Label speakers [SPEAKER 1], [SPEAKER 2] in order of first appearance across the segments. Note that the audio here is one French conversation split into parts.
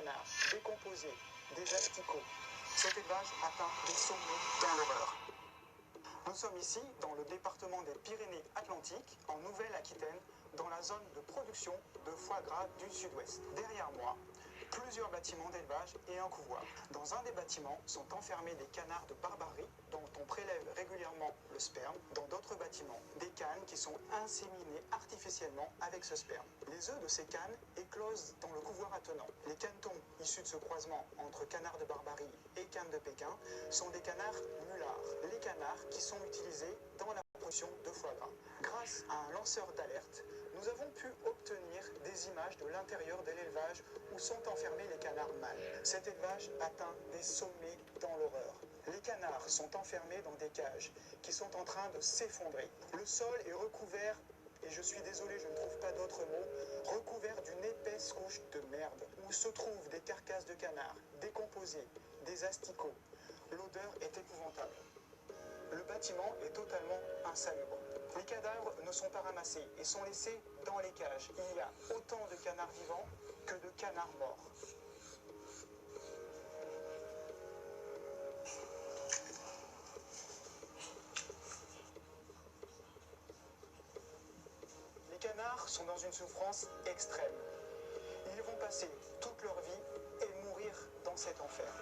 [SPEAKER 1] canards décomposés, des asticots. Cet élevage atteint des sommets dans l'horreur. Nous sommes ici dans le département des Pyrénées-Atlantiques, en Nouvelle-Aquitaine, dans la zone de production de foie gras du sud-ouest. Derrière moi, plusieurs bâtiments d'élevage et un couvoir. Dans un des bâtiments sont enfermés des canards de Barbarie dont on prélève régulièrement le sperme. Dans d'autres bâtiments, des cannes qui sont inséminées artificiellement avec ce sperme. Les œufs de ces cannes éclosent dans le couvoir attenant. Les canetons issus de ce croisement entre canards de Barbarie et cannes de Pékin sont des canards mulards. Les canards qui sont utilisés dans la production de foie gras. Grâce à un lanceur d'alerte, nous avons pu obtenir des images de l'intérieur de l'élevage où sont enfermés les canards mâles. Cet élevage atteint des sommets dans l'horreur. Les canards sont enfermés dans des cages qui sont en train de s'effondrer. Le sol est recouvert, et je suis désolé, je ne trouve pas d'autre mot, recouvert d'une épaisse couche de merde, où se trouvent des carcasses de canards décomposées, des asticots. L'odeur est épouvantable. Le bâtiment est totalement insalubre. Les cadavres ne sont pas ramassés et sont laissés dans les cages. Il y a autant de canards vivants que de canards morts. Les canards sont dans une souffrance extrême. Ils vont passer toute leur vie et mourir dans cet enfer.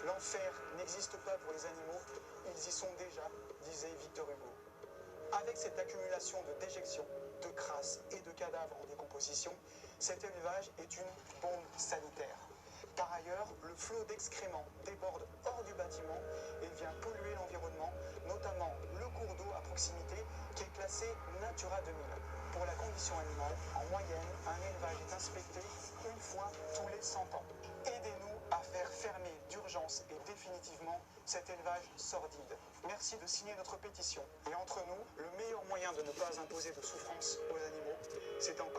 [SPEAKER 1] L'enfer n'existe pas pour les animaux, ils y sont déjà, disait Victor Hugo. Avec cette accumulation de déjections, de crasse et de cadavres en décomposition, cet élevage est une bombe sanitaire. Par ailleurs, le flot d'excréments déborde hors du bâtiment et vient polluer l'environnement, notamment le cours d'eau à proximité qui est classé Natura 2000. Pour la condition animale, en moyenne, un élevage est inspecté une fois tous les 100 ans. Aidez-nous à faire fermer d'urgence et définitivement cet élevage sordide. Merci de signer notre pétition. Et entre nous, le meilleur moyen de ne pas imposer de souffrance aux animaux, c'est encore